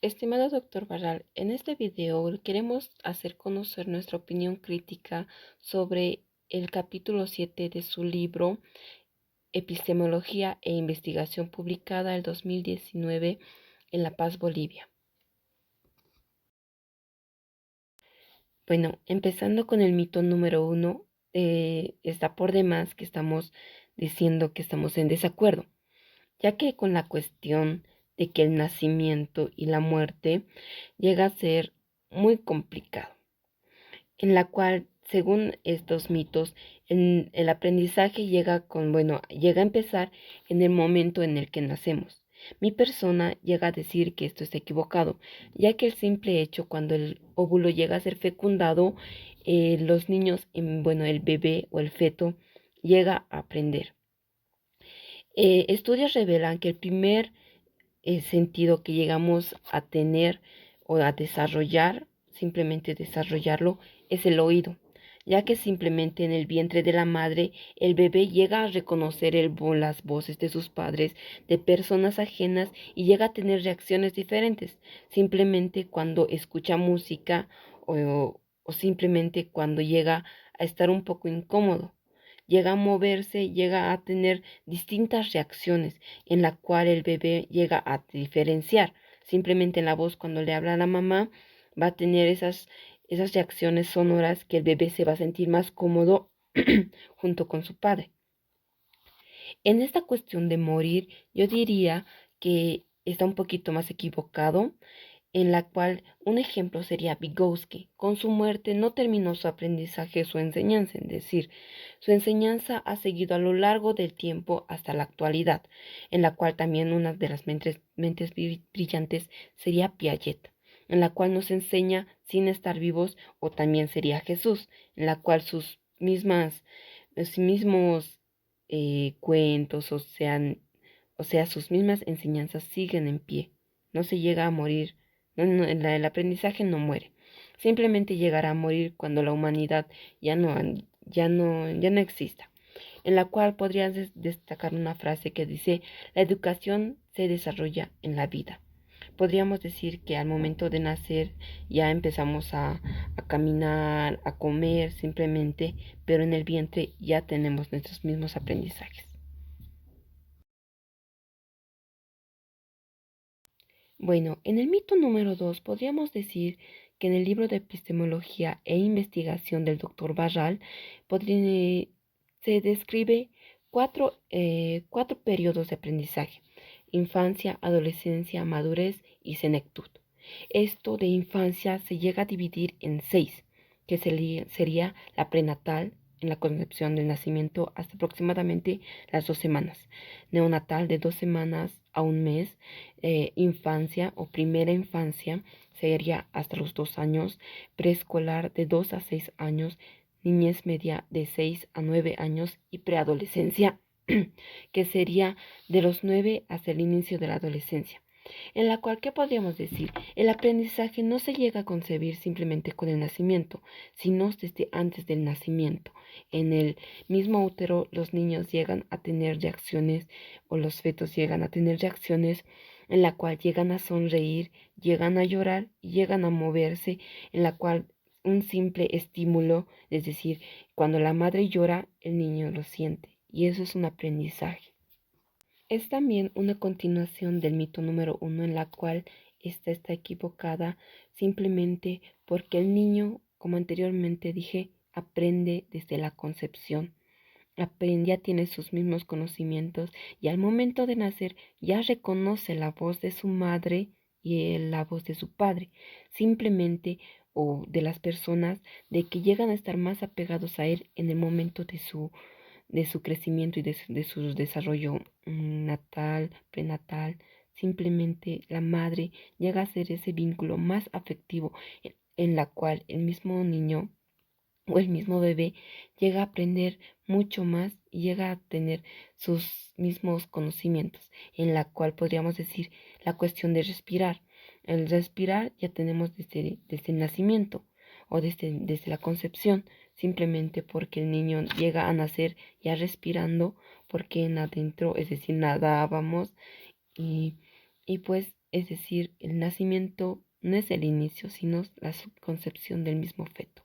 Estimado doctor Barral, en este video queremos hacer conocer nuestra opinión crítica sobre el capítulo 7 de su libro Epistemología e Investigación, publicada el 2019 en La Paz, Bolivia. Bueno, empezando con el mito número 1, está por demás que estamos diciendo que estamos en desacuerdo, ya que con la cuestión de que el nacimiento y la muerte llega a ser muy complicado, en la cual, según estos mitos, el aprendizaje llega a empezar en el momento en el que nacemos. Mi persona llega a decir que esto está equivocado, ya que el simple hecho cuando el óvulo llega a ser fecundado, los niños, el bebé o el feto llega a aprender. Estudios revelan que el primer sentido que llegamos a tener o a desarrollar, simplemente desarrollarlo, es el oído, ya que simplemente en el vientre de la madre el bebé llega a reconocer las voces de sus padres, de personas ajenas, y llega a tener reacciones diferentes, simplemente cuando escucha música o simplemente cuando llega a estar un poco incómodo. Llega a moverse, llega a tener distintas reacciones en la cual el bebé llega a diferenciar. Simplemente en la voz, cuando le habla a la mamá, va a tener esas reacciones sonoras que el bebé se va a sentir más cómodo junto con su padre. En esta cuestión de morir, yo diría que está un poquito más equivocado, en la cual un ejemplo sería Vygotsky. Con su muerte no terminó su aprendizaje, su enseñanza, es decir, su enseñanza ha seguido a lo largo del tiempo hasta la actualidad, en la cual también una de las mentes brillantes sería Piaget, en la cual nos enseña sin estar vivos, o también sería Jesús, en la cual sus mismos cuentos, o sea, sus mismas enseñanzas siguen en pie, no se llega a morir. No, no, el aprendizaje no muere. Simplemente llegará a morir cuando la humanidad ya no exista. En la cual podrías destacar una frase que dice: la educación se desarrolla en la vida. Podríamos decir que al momento de nacer ya empezamos a caminar, a comer simplemente, pero en el vientre ya tenemos nuestros mismos aprendizajes. Bueno, en el mito número 2 podríamos decir que en el libro de Epistemología e Investigación del doctor Barral se describe cuatro periodos de aprendizaje: infancia, adolescencia, madurez y senectud. Esto de infancia se llega a dividir en 6, que sería la prenatal, en la concepción del nacimiento hasta aproximadamente las 2 semanas; neonatal, de 2 semanas a un mes; infancia o primera infancia sería hasta los 2 años; preescolar, de 2 a 6 años; niñez media, de 6 a 9 años; y preadolescencia, que sería de los 9 hasta el inicio de la adolescencia. En la cual, ¿qué podríamos decir? El aprendizaje no se llega a concebir simplemente con el nacimiento, sino desde antes del nacimiento. En el mismo útero los niños llegan a tener reacciones, o los fetos llegan a tener reacciones, en la cual llegan a sonreír, llegan a llorar y llegan a moverse, en la cual un simple estímulo, es decir, cuando la madre llora, el niño lo siente, y eso es un aprendizaje. Es también una continuación del mito número 1, en la cual esta está equivocada simplemente porque el niño, como anteriormente dije, aprende desde la concepción. Aprende, ya tiene sus mismos conocimientos, y al momento de nacer ya reconoce la voz de su madre y la voz de su padre, simplemente, o de las personas de que llegan a estar más apegados a él en el momento de su crecimiento y de su desarrollo natal, prenatal. Simplemente la madre llega a ser ese vínculo más afectivo, en la cual el mismo niño o el mismo bebé llega a aprender mucho más y llega a tener sus mismos conocimientos, en la cual podríamos decir la cuestión de respirar. El respirar ya tenemos desde el nacimiento, o desde la concepción, simplemente porque el niño llega a nacer ya respirando, porque en adentro, es decir, nadábamos, y, y pues es decir, el nacimiento no es el inicio, sino la concepción del mismo feto.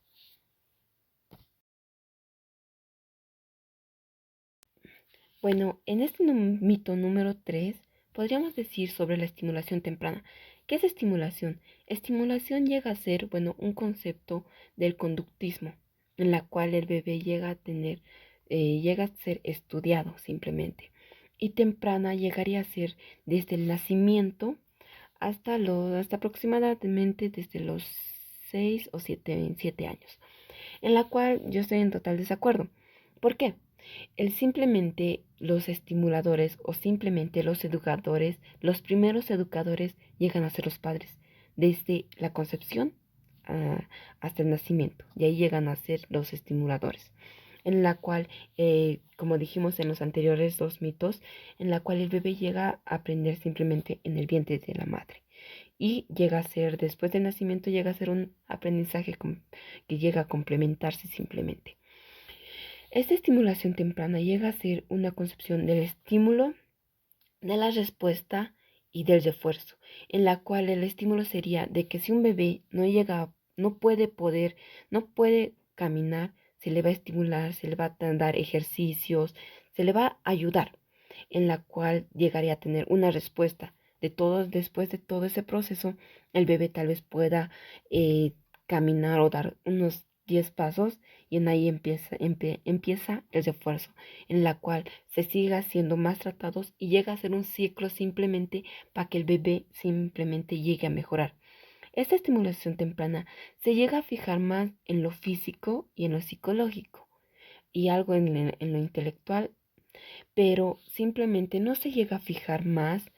Bueno, en este mito número 3 podríamos decir sobre la estimulación temprana. ¿Qué es estimulación? Estimulación llega a ser, bueno, un concepto del conductismo, en la cual el bebé llega a ser estudiado simplemente. Y temprana llegaría a ser desde el nacimiento hasta aproximadamente desde los 6 o 7 años, en la cual yo estoy en total desacuerdo. ¿Por qué? El simplemente los estimuladores o simplemente los educadores, los primeros educadores llegan a ser los padres, desde la concepción hasta el nacimiento, y ahí llegan a ser los estimuladores, en la cual, como dijimos en los anteriores dos mitos, en la cual el bebé llega a aprender simplemente en el vientre de la madre. Y llega a ser, después del nacimiento, llega a ser un aprendizaje que llega a complementarse simplemente. Esta estimulación temprana llega a ser una concepción del estímulo, de la respuesta y del refuerzo, en la cual el estímulo sería de que si un bebé no puede caminar, se le va a estimular, se le va a dar ejercicios, se le va a ayudar, en la cual llegaría a tener una respuesta. Después de todo ese proceso, el bebé tal vez pueda caminar o dar unos 10 pasos, y en ahí empieza el refuerzo, en la cual se siga siendo más tratados y llega a ser un ciclo simplemente para que el bebé simplemente llegue a mejorar. Esta estimulación temprana se llega a fijar más en lo físico y en lo psicológico y algo en lo intelectual, pero simplemente no se llega a fijar más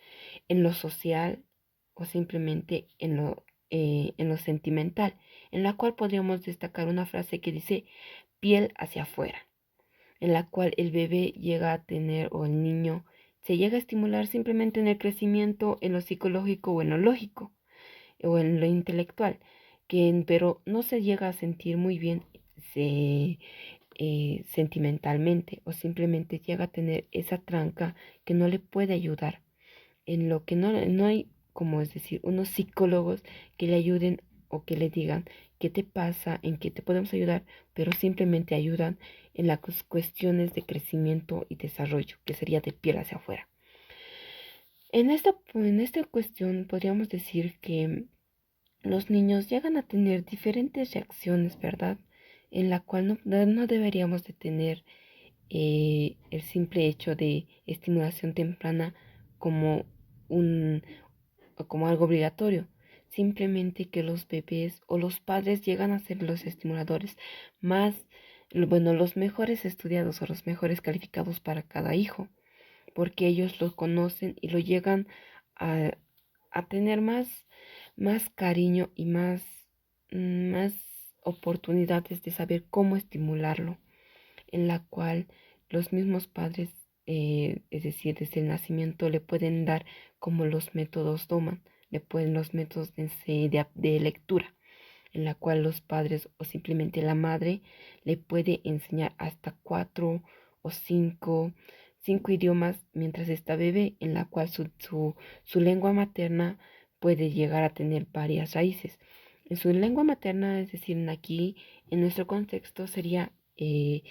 en lo social o simplemente en lo sentimental, en la cual podríamos destacar una frase que dice piel hacia afuera, en la cual el bebé llega a tener o el niño se llega a estimular simplemente en el crecimiento, en lo psicológico o en lo lógico o en lo intelectual, pero no se llega a sentir muy bien sentimentalmente, o simplemente llega a tener esa tranca que no le puede ayudar, en lo que no hay, como es decir, unos psicólogos que le ayuden o que le digan qué te pasa, en qué te podemos ayudar, pero simplemente ayudan en las cuestiones de crecimiento y desarrollo, que sería de piel hacia afuera. En esta cuestión podríamos decir que los niños llegan a tener diferentes reacciones, ¿verdad? En la cual no deberíamos de tener el simple hecho de estimulación temprana como un como algo obligatorio. Simplemente que los bebés o los padres llegan a ser los estimuladores más, bueno, los mejores estudiados o los mejores calificados para cada hijo, porque ellos lo conocen y lo llegan a, a tener más cariño y más oportunidades de saber cómo estimularlo, en la cual los mismos padres, es decir, desde el nacimiento, le pueden dar como los métodos Doman, le pueden los métodos de lectura, en la cual los padres o simplemente la madre le puede enseñar hasta o cinco idiomas mientras está bebé, en la cual su lengua materna puede llegar a tener varias raíces. En su lengua materna, es decir, aquí en nuestro contexto sería el,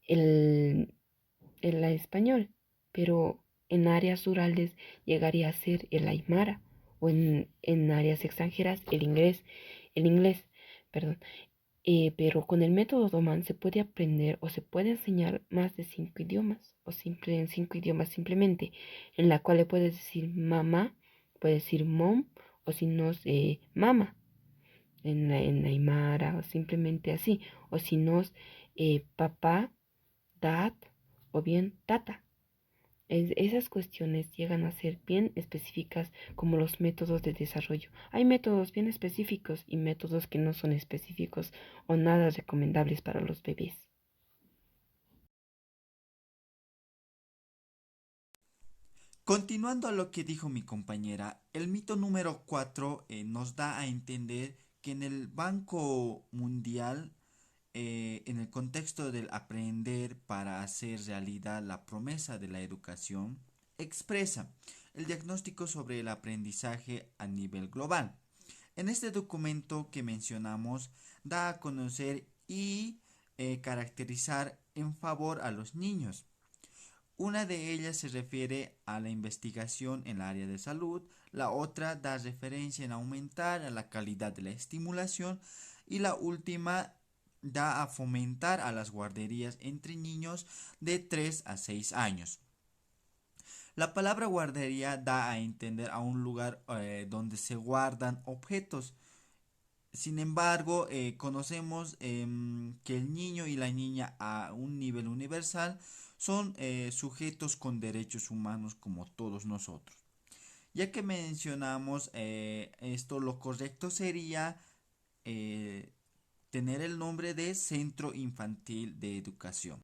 el español, pero en áreas rurales llegaría a ser el aymara, o en áreas extranjeras el inglés, perdón. Pero con el método Doman se puede aprender o se puede enseñar más de 5 idiomas, o en 5 idiomas simplemente, en la cual le puedes decir mamá, puedes decir mom, o si no, mama, en aymara, o simplemente así, o si no, papá, dad, o bien tata. Esas cuestiones llegan a ser bien específicas como los métodos de desarrollo. Hay métodos bien específicos y métodos que no son específicos o nada recomendables para los bebés. Continuando a lo que dijo mi compañera, el mito número 4 nos da a entender que en el Banco Mundial, en el contexto del aprender para hacer realidad la promesa de la educación, expresa el diagnóstico sobre el aprendizaje a nivel global. En este documento que mencionamos da a conocer y caracterizar en favor a los niños. Una de ellas se refiere a la investigación en el área de salud, la otra da referencia en aumentar a la calidad de la estimulación y la última da a fomentar a las guarderías entre niños de 3 a 6 años. La palabra guardería da a entender a un lugar donde se guardan objetos. Sin embargo, conocemos que el niño y la niña a un nivel universal son sujetos con derechos humanos como todos nosotros. Ya que mencionamos esto, lo correcto sería eh, tener el nombre de Centro Infantil de Educación.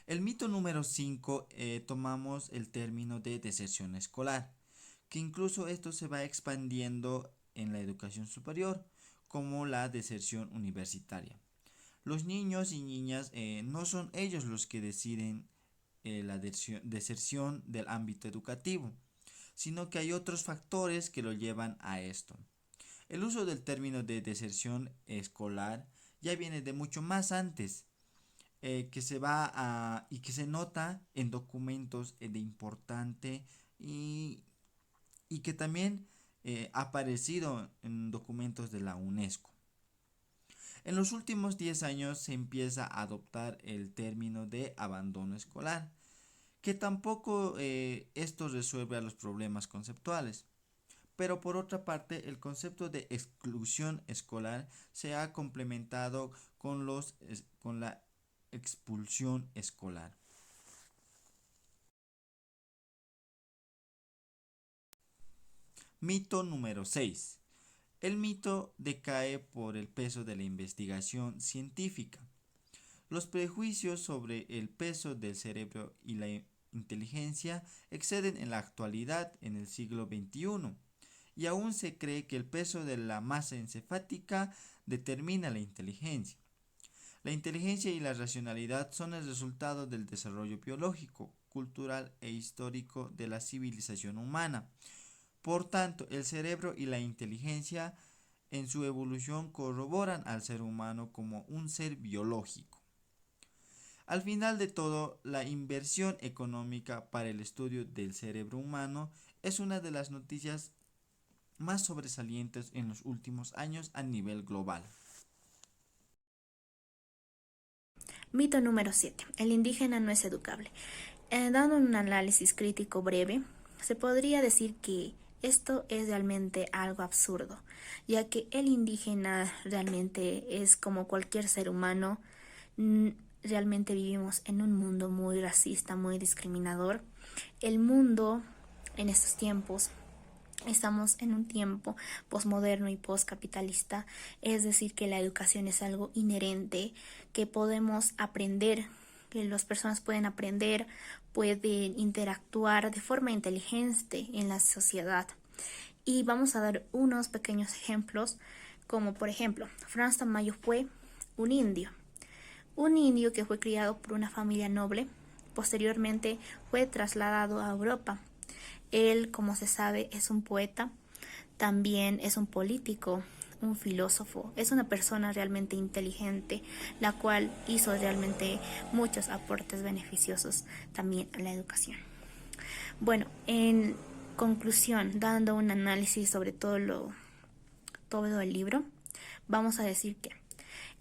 El mito número 5 tomamos el término de deserción escolar, que incluso esto se va expandiendo en la educación superior, como la deserción universitaria. Los niños y niñas no son ellos los que deciden la deserción del ámbito educativo, sino que hay otros factores que lo llevan a esto. El uso del término de deserción escolar ya viene de mucho más antes, que se va a, y que se nota en documentos de importante y, y que también ha aparecido en documentos de la UNESCO. En los últimos 10 años se empieza a adoptar el término de abandono escolar, que tampoco esto resuelve a los problemas conceptuales. Pero por otra parte, el concepto de exclusión escolar se ha complementado con la expulsión escolar. Mito número 6. El mito decae por el peso de la investigación científica. Los prejuicios sobre el peso del cerebro y la inteligencia exceden en la actualidad en el siglo XXI y aún se cree que el peso de la masa encefálica determina la inteligencia. La inteligencia y la racionalidad son el resultado del desarrollo biológico, cultural e histórico de la civilización humana. Por tanto, el cerebro y la inteligencia en su evolución corroboran al ser humano como un ser biológico. Al final de todo, la inversión económica para el estudio del cerebro humano es una de las noticias más sobresalientes en los últimos años a nivel global. Mito número 7. El indígena no es educable. Dando un análisis crítico breve, se podría decir que esto es realmente algo absurdo, ya que el indígena realmente es como cualquier ser humano. Realmente vivimos en un mundo muy racista, muy discriminador. El mundo en estos tiempos, estamos en un tiempo posmoderno y postcapitalista, es decir, que la educación es algo inherente, que podemos aprender, que las personas pueden aprender, pueden interactuar de forma inteligente en la sociedad. Y vamos a dar unos pequeños ejemplos, como por ejemplo, Franz Tamayo fue un indio que fue criado por una familia noble. Posteriormente fue trasladado a Europa. Él, como se sabe, es un poeta, también es un político, un filósofo, es una persona realmente inteligente, la cual hizo realmente muchos aportes beneficiosos también a la educación. Bueno, en conclusión, dando un análisis sobre todo el libro, vamos a decir que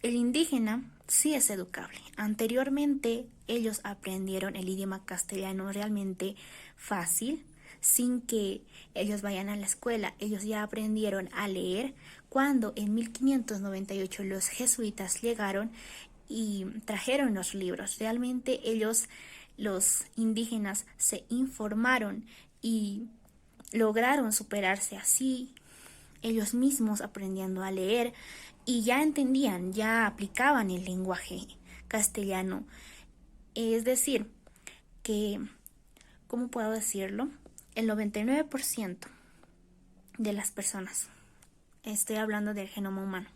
el indígena sí es educable. Anteriormente ellos aprendieron el idioma castellano realmente fácil, sin que ellos vayan a la escuela. Ellos ya aprendieron a leer cuando en 1598 los jesuitas llegaron y trajeron los libros. Realmente ellos, los indígenas, se informaron y lograron superarse así, ellos mismos aprendiendo a leer, y ya entendían, ya aplicaban el lenguaje castellano. Es decir, que, ¿cómo puedo decirlo? El 99% de las personas, estoy hablando del genoma humano,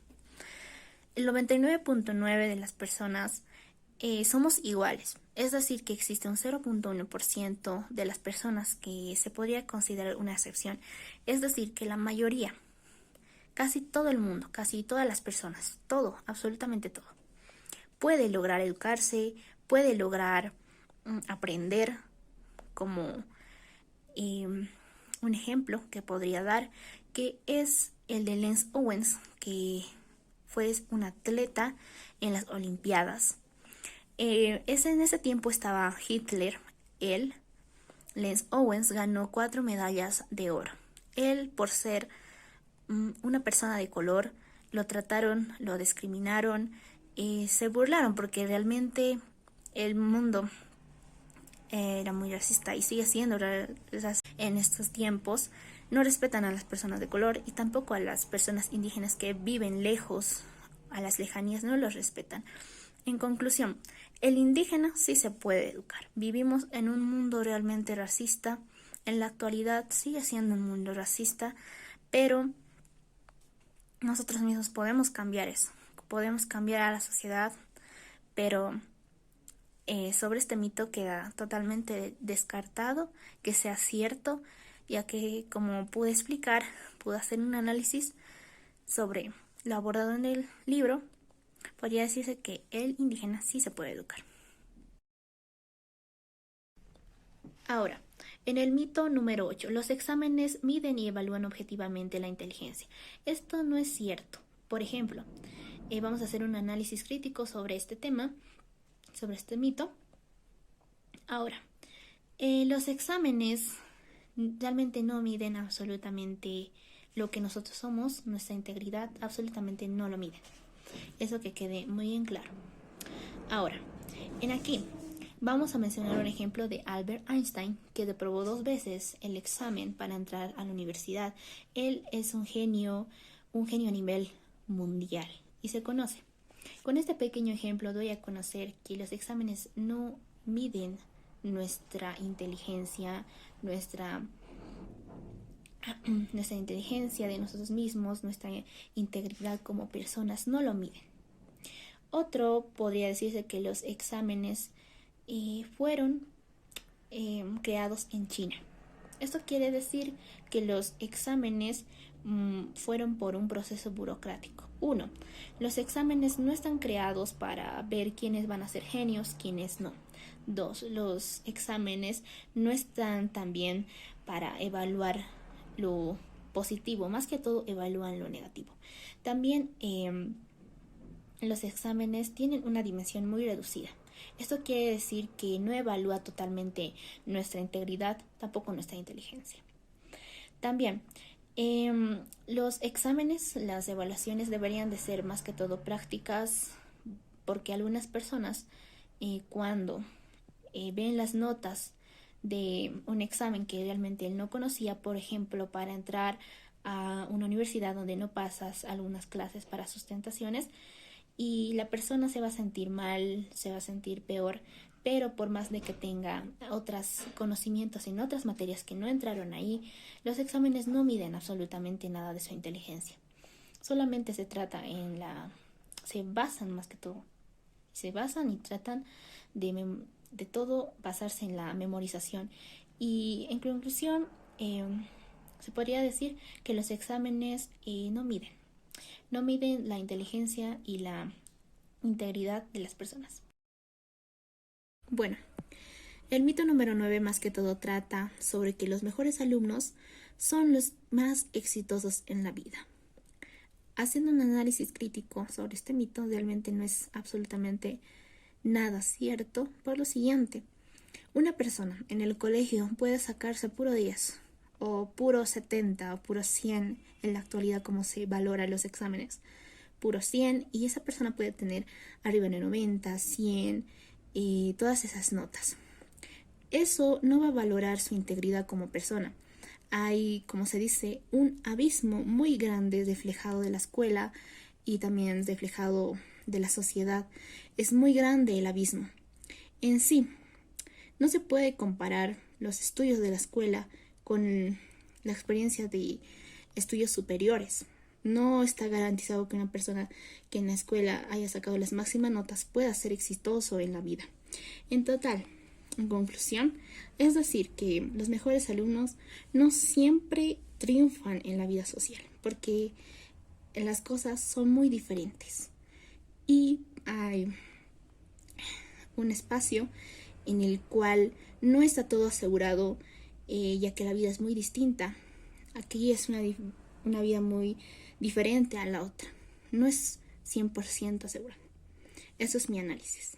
el 99.9 de las personas somos iguales. Es decir, que existe un 0.1% de las personas que se podría considerar una excepción. Es decir, que la mayoría, casi todo el mundo, casi todas las personas, todo, absolutamente todo, puede lograr educarse, puede lograr aprender, como un ejemplo que podría dar, que es el de Lance Owens, que fue un atleta en las Olimpiadas. En ese tiempo estaba Hitler. Lance Owens, ganó 4 medallas de oro. Él, por ser una persona de color, lo trataron, lo discriminaron, se burlaron porque realmente el mundo era muy racista y sigue siendo racista en estos tiempos. No respetan a las personas de color y tampoco a las personas indígenas que viven lejos, a las lejanías, no los respetan. En conclusión, el indígena sí se puede educar. Vivimos en un mundo realmente racista. En la actualidad sigue siendo un mundo racista, pero nosotros mismos podemos cambiar eso. Podemos cambiar a la sociedad, pero sobre este mito queda totalmente descartado que sea cierto, ya que, como pude explicar, pude hacer un análisis sobre lo abordado en el libro. Podría decirse que el indígena sí se puede educar. Ahora, en el mito número 8, los exámenes miden y evalúan objetivamente la inteligencia. Esto no es cierto. Por ejemplo, vamos a hacer un análisis crítico sobre este tema, sobre este mito. Ahora, los exámenes realmente no miden absolutamente lo que nosotros somos, nuestra integridad, absolutamente no lo miden. Eso que quede muy en claro. Ahora, en aquí vamos a mencionar un ejemplo de Albert Einstein, que reprobó 2 veces el examen para entrar a la universidad. Él es un genio a nivel mundial y se conoce. Con este pequeño ejemplo doy a conocer que los exámenes no miden nuestra inteligencia, nuestra inteligencia de nosotros mismos, nuestra integridad como personas, no lo miden. Otro podría decirse que los exámenes fueron creados en China. Esto quiere decir que los exámenes fueron por un proceso burocrático. 1. Los exámenes no están creados para ver quiénes van a ser genios, quiénes no. 2. Los exámenes no están también para evaluar lo positivo, más que todo evalúan lo negativo. También los exámenes tienen una dimensión muy reducida. Esto quiere decir que no evalúa totalmente nuestra integridad, tampoco nuestra inteligencia. También, los exámenes, las evaluaciones deberían de ser más que todo prácticas, porque algunas personas cuando ven las notas de un examen que realmente él no conocía, por ejemplo, para entrar a una universidad donde no pasas algunas clases para sustentaciones, y la persona se va a sentir mal, se va a sentir peor, pero por más de que tenga otros conocimientos en otras materias que no entraron ahí, los exámenes no miden absolutamente nada de su inteligencia. Solamente se basan más que todo, se basan y tratan de todo basarse en la memorización. Y en conclusión, se podría decir que los exámenes no miden la inteligencia y la integridad de las personas. Bueno, el mito número 9 más que todo trata sobre que los mejores alumnos son los más exitosos en la vida. Haciendo un análisis crítico sobre este mito, realmente no es absolutamente nada cierto por lo siguiente. Una persona en el colegio puede sacarse puro 10 o puro 70 o puro 100 en la actualidad, como se valora los exámenes. Puro 100, y esa persona puede tener arriba de 90, 100 y todas esas notas. Eso no va a valorar su integridad como persona. Hay, como se dice, un abismo muy grande reflejado de la escuela y también reflejado de la sociedad. Es muy grande el abismo. En sí, no se puede comparar los estudios de la escuela con la experiencia de estudios superiores. No está garantizado que una persona que en la escuela haya sacado las máximas notas pueda ser exitoso en la vida. En total, en conclusión, es decir, que los mejores alumnos no siempre triunfan en la vida social, porque las cosas son muy diferentes y hay un espacio en el cual no está todo asegurado, ya que la vida es muy distinta. Aquí es una vida muy diferente a la otra. No es 100% asegurado. Eso es mi análisis.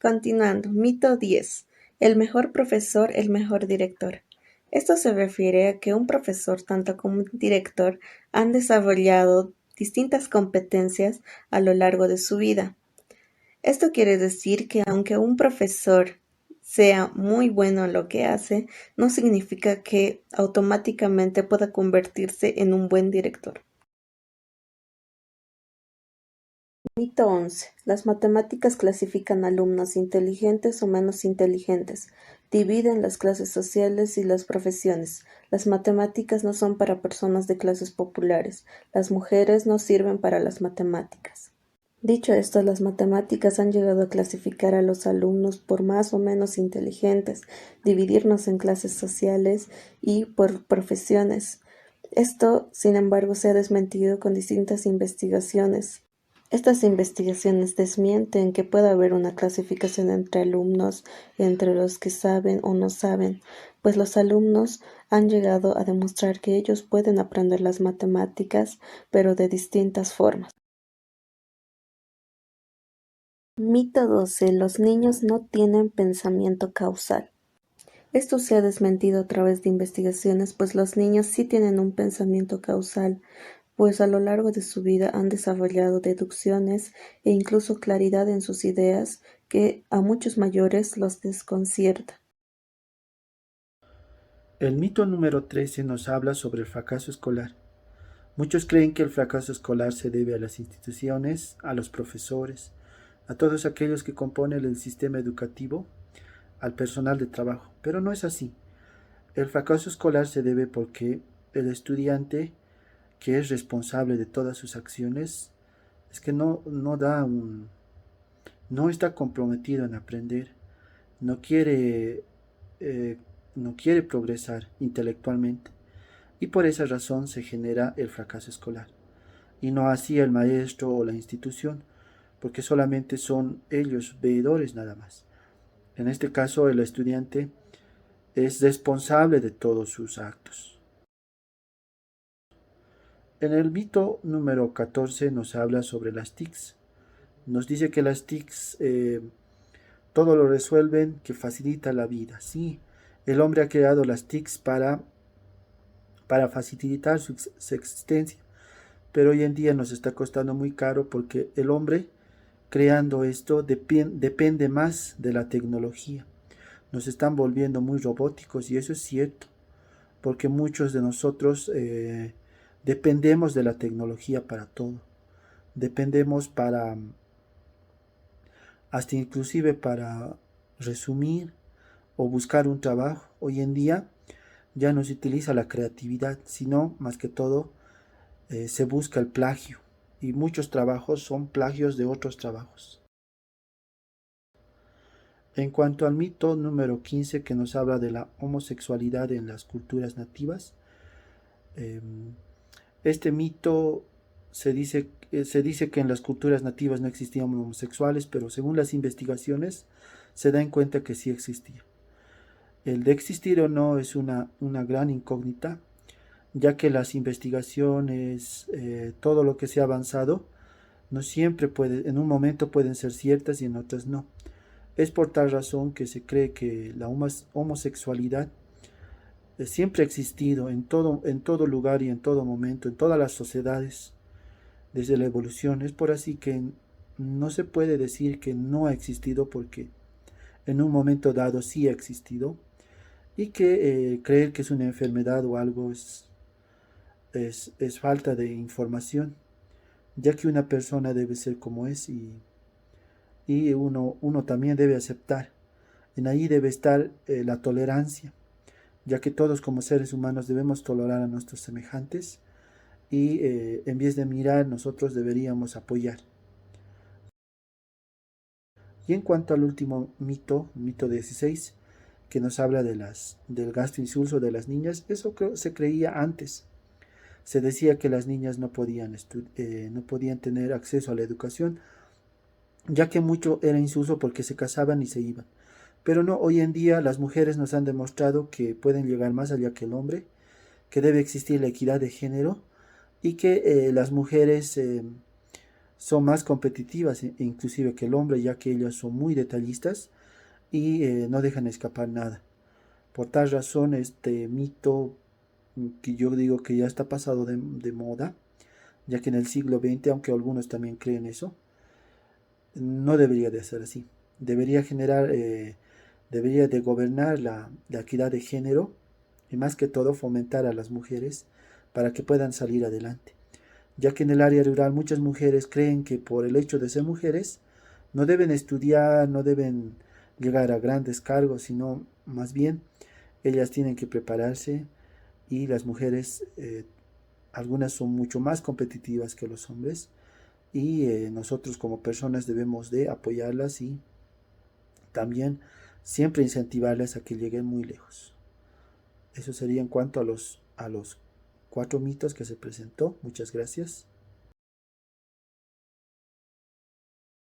Continuando, mito 10. El mejor profesor, el mejor director. Esto se refiere a que un profesor, tanto como un director, han desarrollado distintas competencias a lo largo de su vida. Esto quiere decir que aunque un profesor sea muy bueno en lo que hace, no significa que automáticamente pueda convertirse en un buen director. Mito 11. Las matemáticas clasifican alumnos inteligentes o menos inteligentes, dividen las clases sociales y las profesiones. Las matemáticas no son para personas de clases populares. Las mujeres no sirven para las matemáticas. Dicho esto, las matemáticas han llegado a clasificar a los alumnos por más o menos inteligentes, dividirnos en clases sociales y por profesiones. Esto, sin embargo, se ha desmentido con distintas investigaciones. Estas investigaciones desmienten que pueda haber una clasificación entre alumnos, entre los que saben o no saben, pues los alumnos han llegado a demostrar que ellos pueden aprender las matemáticas, pero de distintas formas. Mito 12. Los niños no tienen pensamiento causal. Esto se ha desmentido a través de investigaciones, pues los niños sí tienen un pensamiento causal, pues a lo largo de su vida han desarrollado deducciones e incluso claridad en sus ideas que a muchos mayores los desconcierta. El mito número 13 nos habla sobre el fracaso escolar. Muchos creen que el fracaso escolar se debe a las instituciones, a los profesores, a todos aquellos que componen el sistema educativo, al personal de trabajo, pero no es así. El fracaso escolar se debe porque el estudiante, que es responsable de todas sus acciones, es que no está comprometido en aprender, no quiere, eh, no quiere progresar intelectualmente, y por esa razón se genera el fracaso escolar, y no así el maestro o la institución, porque solamente son ellos veedores nada más. En este caso, el estudiante es responsable de todos sus actos. En el mito número 14 nos habla sobre las TICs. Nos dice que las TICs todo lo resuelven, que facilita la vida. Sí, el hombre ha creado las TICs para facilitar su existencia, pero hoy en día nos está costando muy caro porque el hombre creando esto depende más de la tecnología. Nos están volviendo muy robóticos y eso es cierto, porque muchos de nosotros dependemos de la tecnología para todo. Dependemos hasta inclusive para resumir o buscar un trabajo. Hoy en día ya no se utiliza la creatividad, sino más que todo se busca el plagio. Y muchos trabajos son plagios de otros trabajos. En cuanto al mito número 15 que nos habla de la homosexualidad en las culturas nativas, este mito se dice que en las culturas nativas no existían homosexuales, pero según las investigaciones se da en cuenta que sí existía. El de existir o no es una gran incógnita, ya que las investigaciones, todo lo que se ha avanzado, no siempre en un momento pueden ser ciertas y en otras no. Es por tal razón que se cree que la homosexualidad siempre ha existido en todo lugar y en todo momento, en todas las sociedades, desde la evolución. Es por así que no se puede decir que no ha existido porque en un momento dado sí ha existido y que creer que es una enfermedad o algo es falta de información, ya que una persona debe ser como es y uno también debe aceptar. En ahí debe estar la tolerancia, ya que todos como seres humanos debemos tolerar a nuestros semejantes y en vez de mirar nosotros deberíamos apoyar. Y en cuanto al último mito, mito 16, que nos habla del gasto insulso de las niñas, eso se creía antes. Se decía que las niñas no podían tener acceso a la educación, ya que mucho era insulso porque se casaban y se iban. Pero no, hoy en día las mujeres nos han demostrado que pueden llegar más allá que el hombre, que debe existir la equidad de género y que las mujeres son más competitivas inclusive que el hombre, ya que ellas son muy detallistas y no dejan escapar nada. Por tal razón, este mito que yo digo que ya está pasado de moda, ya que en el siglo XX, aunque algunos también creen eso, no debería de ser así. Debería de gobernar la equidad de género y más que todo fomentar a las mujeres para que puedan salir adelante. Ya que en el área rural muchas mujeres creen que por el hecho de ser mujeres no deben estudiar, no deben llegar a grandes cargos, sino más bien ellas tienen que prepararse y las mujeres, algunas son mucho más competitivas que los hombres y nosotros como personas debemos de apoyarlas y también siempre incentivarlas a que lleguen muy lejos. Eso sería en cuanto a los 4 mitos que se presentó. Muchas gracias.